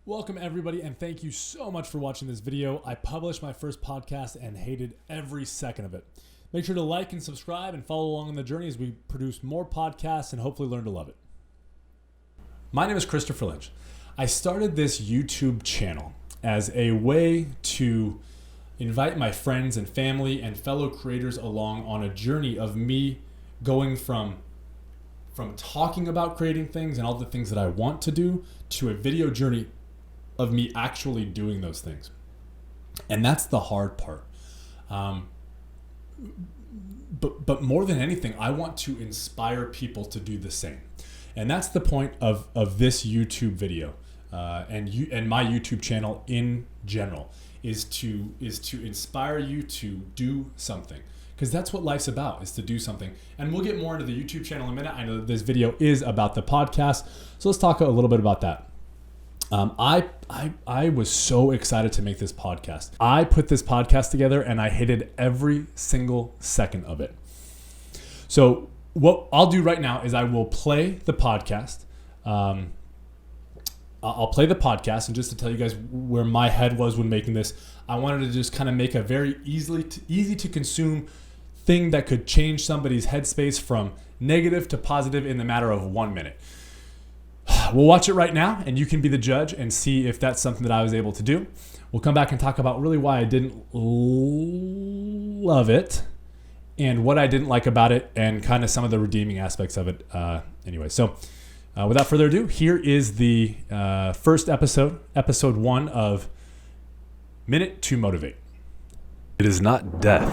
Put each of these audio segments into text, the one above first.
Welcome everybody, and thank you so much for watching this video. I published my first podcast and hated every second of it. Make sure to like and subscribe and follow along on the journey as we produce more podcasts and hopefully learn to love it. My name is Christopher Lynch. I started this YouTube channel as a way to invite my friends and family and fellow creators along on a journey of me going from talking about creating things and all the things that I want to do to a video journey of me actually doing those things. And that's the hard part. But more than anything, I want to inspire people to do the same. And that's the point of this YouTube video and my YouTube channel in general is to inspire you to do something. Because that's what life's about, is to do something. And we'll get more into the YouTube channel in a minute. I know that this video is about the podcast. So let's talk a little bit about that. I was so excited to make this podcast. I put this podcast together and I hated every single second of it. So what I'll do right now is I will play the podcast. I'll play the podcast, and just to tell you guys where my head was when making this, I wanted to just kind of make a very easy to consume thing that could change somebody's headspace from negative to positive in the matter of 1 minute. We'll watch it right now, and you can be the judge and see if that's something that I was able to do. We'll come back and talk about really why I didn't love it and what I didn't like about it and kind of some of the redeeming aspects of it. Anyway, so without further ado, here is the first episode 1 of Minute to Motivate. It is not death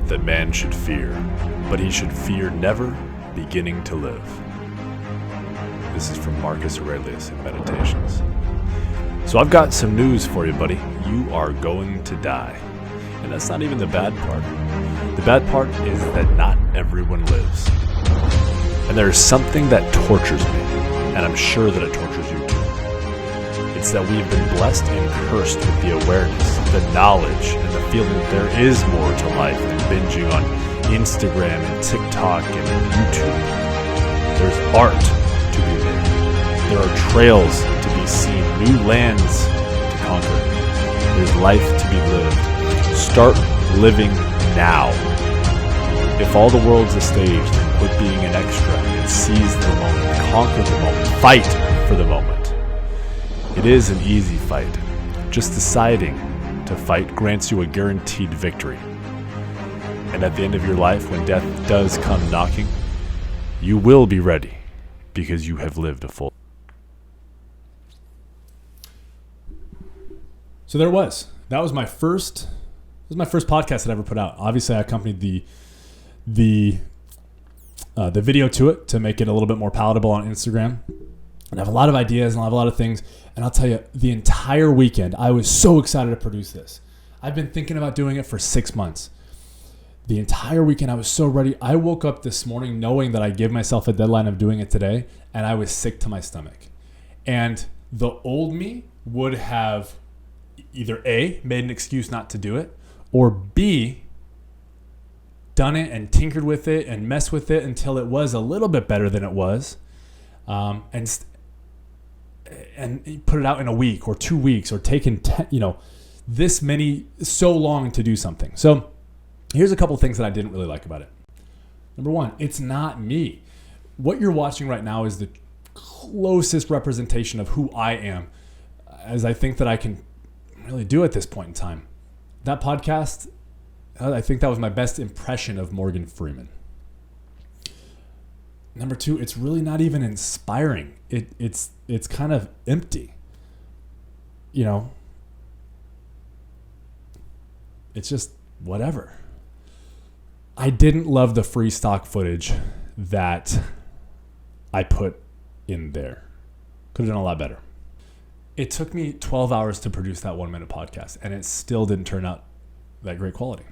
that man should fear, but he should fear never beginning to live. This is from Marcus Aurelius in Meditations. So I've got some news for you, buddy. You are going to die. And that's not even the bad part. The bad part is that not everyone lives. And there's something that tortures me, and I'm sure that it tortures you too. It's that we've been blessed and cursed with the awareness, the knowledge, and the feeling that there is more to life than binging on Instagram and TikTok and YouTube. There's art to be made. There are trails to be seen, new lands to conquer. There's life to be lived. Start living now. If all the world's a stage, then quit being an extra and seize the moment, conquer the moment, fight for the moment. It is an easy fight. Just deciding to fight grants you a guaranteed victory. And at the end of your life, when death does come knocking, you will be ready because you have lived a full. So that was my first podcast that I ever put out. Obviously, I accompanied the video to it to make it a little bit more palatable on Instagram. And I have a lot of ideas and I have a lot of things. And I'll tell you, the entire weekend, I was so excited to produce this. I've been thinking about doing it for 6 months. The entire weekend, I was so ready. I woke up this morning knowing that I gave myself a deadline of doing it today, and I was sick to my stomach. And the old me would have either A, made an excuse not to do it, or B, done it and tinkered with it and messed with it until it was a little bit better than it was, and put it out in a week or 2 weeks, or taken so long to do something. So here's a couple things that I didn't really like about it. Number one, it's not me. What you're watching right now is the closest representation of who I am, as I think that I can really do at this point in time. That podcast, I think that was my best impression of Morgan Freeman. Number two, it's really not even inspiring. It's kind of empty. It's just whatever. I didn't love the free stock footage that I put in there. Could have done a lot better. It took me 12 hours to produce that 1 minute podcast, and it still didn't turn out that great quality.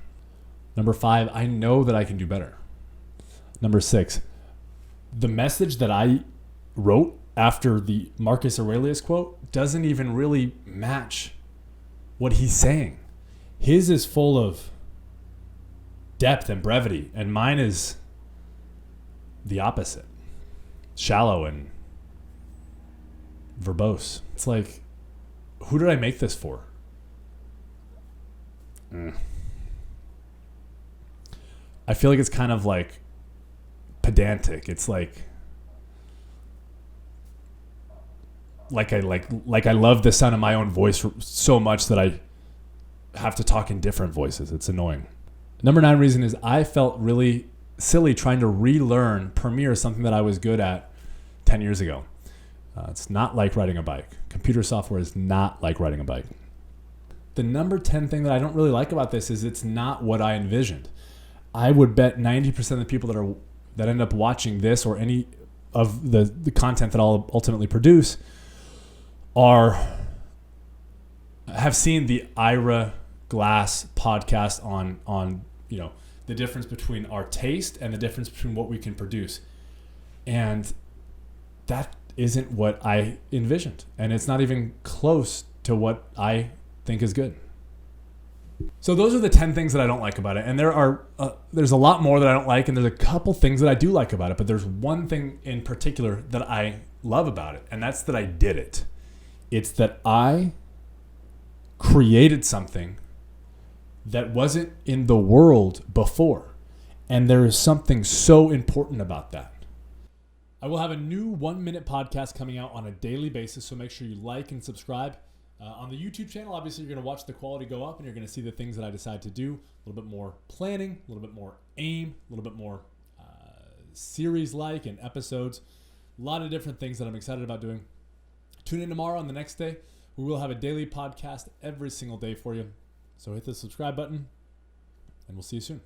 Number 5, I know that I can do better. Number 6, the message that I wrote after the Marcus Aurelius quote doesn't even really match what he's saying. His is full of depth and brevity, and mine is the opposite. Shallow and verbose. It's like who did I make this for? I feel like it's kind of like pedantic. It's like I love the sound of my own voice so much that I have to talk in different voices. It's annoying. Number 9 reason is I felt really silly trying to relearn Premiere, something that I was good at 10 years ago. It's not like riding a bike. Computer software is not like riding a bike. The number 10 thing that I don't really like about this is it's not what I envisioned. I would bet 90% of the people that end up watching this or any of the content that I'll ultimately produce have seen the Ira Glass podcast on the difference between our taste and the difference between what we can produce. And that isn't what I envisioned. And it's not even close to what I think is good. So those are the 10 things that I don't like about it. And there's a lot more that I don't like, and there's a couple things that I do like about it. But there's one thing in particular that I love about it, and that's that I did it. It's that I created something that wasn't in the world before. And there is something so important about that. I will have a new 1-minute podcast coming out on a daily basis, so make sure you like and subscribe. On the YouTube channel, obviously, you're going to watch the quality go up, and you're going to see the things that I decide to do. A little bit more planning, a little bit more aim, a little bit more series-like and episodes. A lot of different things that I'm excited about doing. Tune in tomorrow on the next day. We will have a daily podcast every single day for you. So hit the subscribe button, and we'll see you soon.